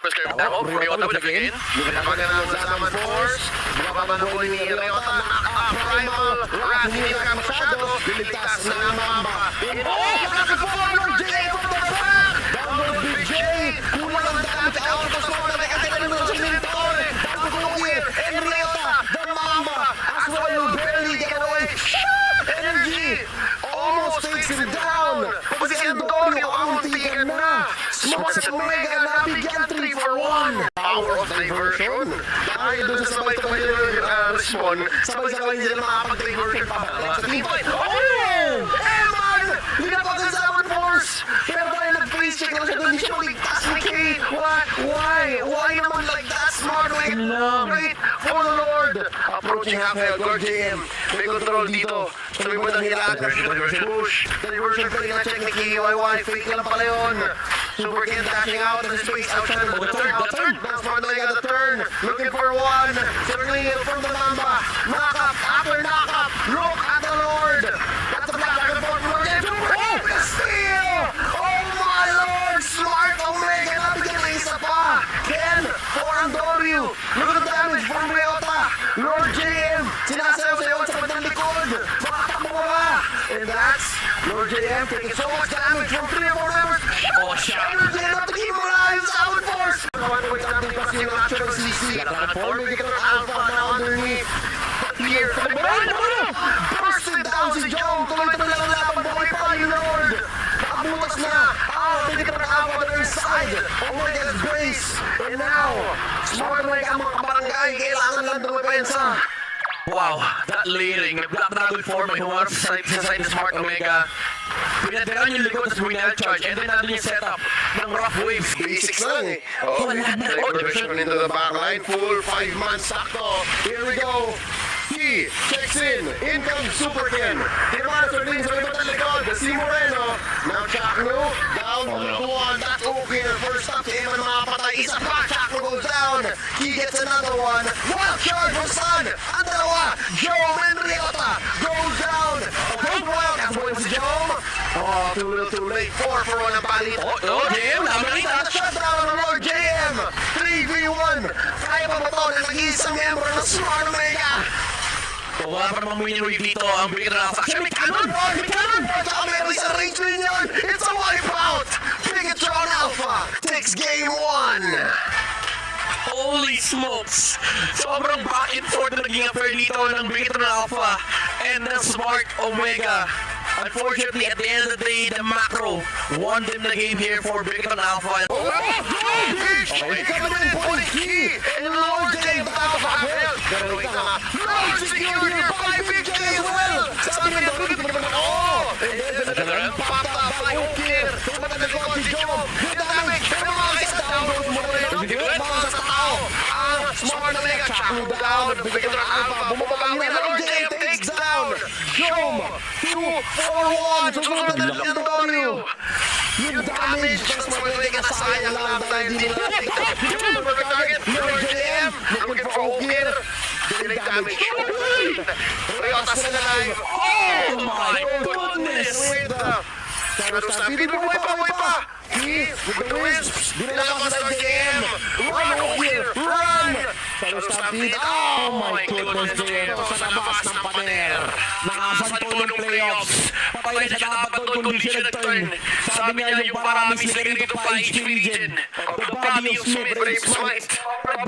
Damo, Ryota with the gain. Magandang naman force. Mababagoy ni Ryota. Primal. Wrath, hindi na masyado. Liligtas na ng Mamba. Oh! Nakakakuha ng Jay from the back! Download Big J! Kulang ang damage out of the smoke na nagkatira ng si Mentor! Download and Ryota, the Mamba! As well, you barely get away. Energy! Almost takes him down! Kasi si Antonio ang muntikan na! Smart at Omega nabigyan 3 for 1! Power of diversion! Dahil doon sa sabay-sabay respawn, sabay-sabay sila makapag-diversion pa sa team fight. Oh! Eman! Linapagan sa Outward Force! Pero dahil nag-freeze check lang siya doon, hindi siya maligtas ni Kay! Why? Why naman like that? Smart way! Great for the Lord! Approaching half-health, Lord JM. May control dito. Sabi mo nang hilaan. Diversion push. Diversion pa rin ang check ni KYY. Fake lang pala yun. Super Ken dashing out of the space outside of the turn. Now Smart Omega the turn. Looking for one. Certainly from the Mamba. Knock up after knock up. Look at the Lord. That's a black and forth from Lord JM. Oh! The steal! Oh my Lord! Smart Omega nabigyan ng isa pa. Then for Andorio. Look at the damage from Ryota. Lord JM. Sinasayaw sa iyo sa bandang likod. Makatakbo ka ba? And that's Lord JM taking so much damage from 3 or 4 members. Oh, shot! Lord JM not to keep him alive. It's out force. Kawan ko something kasi yung action ng CC. Nakakonform with the Alpha now underneath. Here. Bursted down si Jom. Tuloy-tuloy lang ang laban. Buhay pa yung Lord. Nakabutas na. Tingin ng Alpha on the other side. Omega's grace. And now, Smart Omega ang mga kabarangay. Kailangan lang dumapensa. Wow, that leading. Nag-block na good form. May humarap sa side ni Smart Omega. Pinatiran yung likod sa winner charge. And then nandun yung setup ng rough wave. Basics lang eh. Oh, diversion into the backline. Full 5-man sakto. Here we go. He checks in. In comes Super Ken. Tinaman sa ring sa iba't ang likod. Si Moreno. Now Chakno. Down to 1. That's okay. First up si Eman makapatay. Isa pa. Chakno goes down. He gets another one. Wild charge from Sun. Ang dalawa. Jome and Ryota goes down. Okay, wild. That's going si Jome. Oh, too little too late. 4 for 1 ang palit. Oh, JM. That's shutdown on Lord JM. 3v1. Kaya pa ba ito na nag-iisang member ng Smart Omega? Wala pa namang winning wave dito. Ang bigyan na nakasaksyon. May cannon! May cannon! Tsaka meron isang range win yun. It's a wipeout. Bigatron Alpha takes game 1. Holy smokes! Sobrang back and forth na naging affair dito ng Bigatron Alpha and the Smart Omega. Unfortunately, at the end of the day, the macro won them the game here for Bigatron Alpha. Oh, big shot coming in for the key. And Lord J back of half-health. Pero wait na nga. Lord secured here by Big J as well. Sabi nga daw, hindi naman oh! And then, popped up by Okir. Tumatag na ko si Jom. Good damage. Pero mga isa down goes Moreno. Mga sa tao. Ang Smart Omega. Chakno down. Bigatron Alpha. Bumabang na. Lord J takes down. Jom. 2-4-1. Susunod na ng W. Yung damage ng Smart Omega nasayang lang dahil hindi nila perfect target. Lord JM looking for Okir. Delayed damage. Ryota still alive. Oh my goodness! Shadow Stampede. Buhay pa! He with the wisps. Dinalakas sa JM. Run Okir! Run! Shadow Stampede. Oh my goodness, JM! Sa labas ng paner. Nakasanto ng playoffs. Patay na siya dapat doon kung di siya nag-turn. Sabi niya yung paramis nila dito pa HP region. The body of Smith, Brave Smite.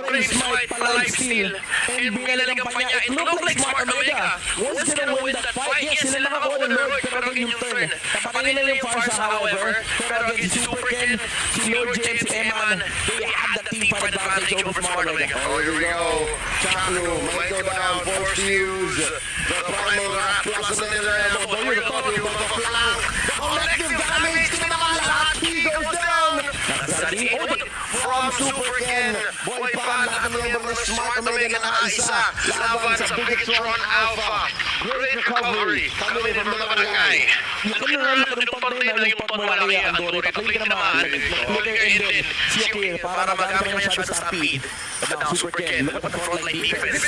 Brave Smite, pa-life steal. And binalagang pa niya. It looked like Smart Omega was gonna win that fight. Yes, sila nakakuha ng Lord, pero again yung turn. Kapatay nila yung Farsa, however. Pero again, si Super Ken, si Lord James, si Eman, they had the team fight advantage over Smart Omega. Oh, here we go. Chakno might go down. Forced to use the primal wrap plus another ammo. But we're talking about the flank. The collective damage. Tinamahan lahat. He goes down. From Super Ken. Boy pa, lahat ng member ng Smart Omega nakaisa. Laban sa Bigatron Alpha. Great recovery. Kami rin from mga barangay. Naging pagmawala kaya ang Dory. Patuloy naman. And then, si Okir para magamit naman siya sa Stampede. But now Super Ken, look at the frontline defense.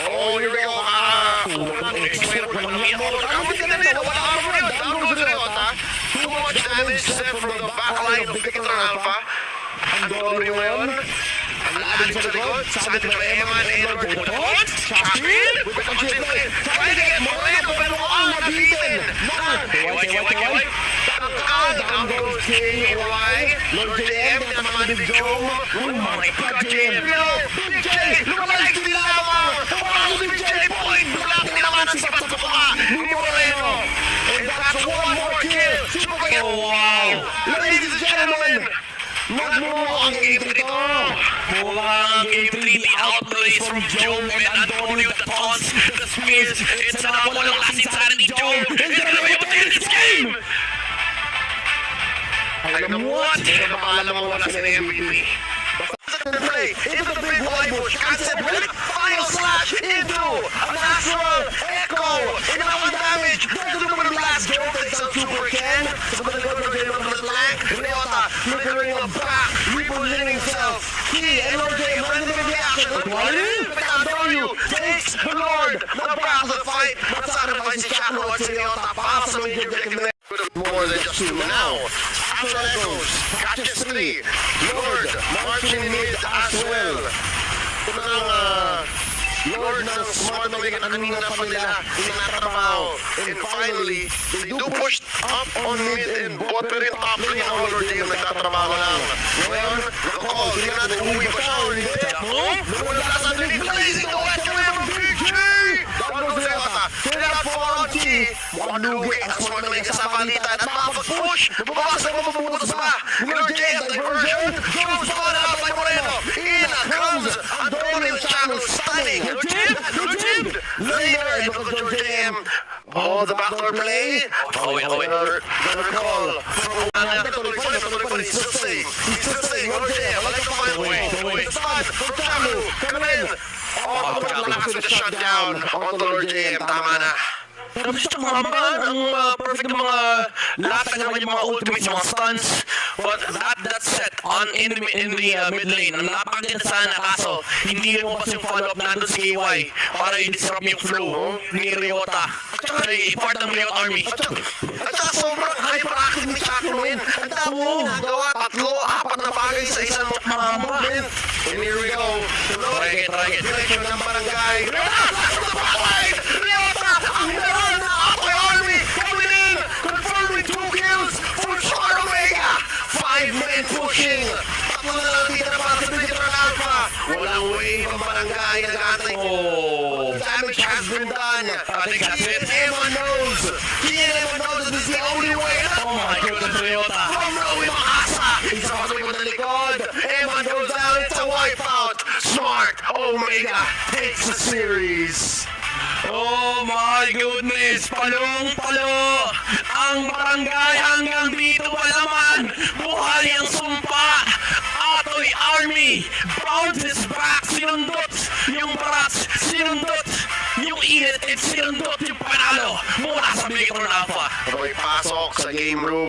Oh, here we go. Too much damage sent from the backline of Bigatron Alpha. Andorio ngayon. Ang lalim sa likod. Sabi ko Eman and Lord Boton. Shafir. With the control play. Trying to get Moreno pero ang nabitin. Kaway. Down goes King. Lord JM na mga Big Jom. Oh my God, JM. Big J. Lumalay din lamang. Ang Big J. Point blank naman ang sapat sa kuha. Ni Moreno. And that's one more kill. Super kill. Oh, wow. Ladies and gentlemen. Nagmumo ang game 3 to. Mukhang game 3, the outplays from Joe and Antonio, the taunts, the spears. It's an walang lasting sana ni Joe. Is there a way to win this game? Alam mo what? Hindi na maalam mo wala sila MVP. Play into the big wide bush. Concept with final slash into a natural echo. Inawang damage. There's a little bit of blast. Joe takes out Super Ken. Sa mga nagod ng Jay on the flank. Ryota flickering up back. Repositioning himself. He and Lord Jay running into the action. Andorio takes the Lord. The back of the fight. Nagsacrifice si Shackle at si Ryota. Para sa major objective. More than just 2 now. After Echoes, catches 3. Lord, marching mid as well. Ito na ang Lord ng smart na bigyan ang nila pa nila inatrabaho. And finally, they do push up on mid and bot pero yung top lane ang Lord Jay nagtatrabaho lang. Ngayon, nakakall, tingnan natin uwi pa siya or hindi. Nawala sa dinig, blazing the wet kami ng Big J! Down goes Ryota. Turn out for on T. Mukhang lugi ang smart na bigyan sa palitan at makapag-push. Mababasa na mabubutas pa. Lord Jay ang diversion. Jones pa na by Moreno. In comes Antonio Channel stunning. Lujib! Later, and look at Lord JM. Oh, the backdoor play. Gonna call. Natuloy pa rin. He's still staying. Lord JM, like to find a way. Stun from Chamu. Come in. Oh, pagkalakas na shutdown onto Lord JM. Tama na. Pero gusto ko ang perfect ng mga latag naman yung mga ultimates, yung mga stuns. But that set on in the mid lane, napakaganda sana kaso hindi mo pas yung follow-up nandun sa KY para i-disrupt yung flow ni Ryota. At saka i-part ng Ryota Army. At saka sobrang hyperactive ni Chaco ngayon. Ang dami niya ginagawa. 3, 4 na bagay sa isang mga movement. And here we go. Try it. Direction ng barangay. Ryota! Ang meron na Apoy Army coming in! Confirming 2 kills for Char Omega! 5 men pushing! Tatlo na lang dito na para sa Digital Alpha! Walang wave ang barangay. Nag-aantay. Damage has been done. I think that's it. Emma knows. He and Emma knows that this is the only way. Oh my goodness, Ryota. From Rowing Makasa. Isa pa sa likod. Emma goes down. It's a wipeout. Smart. Omega takes the series. Oh my goodness! Palong-palo! Ang barangay hanggang dito pa naman! Buhay ang sumpa! Atoy Army! Bounces back! Sinundot yung barats! Sinundot yung init! At sinundot yung panalo! Mula sa Bigotron Alpha! Ako'y pasok sa game room.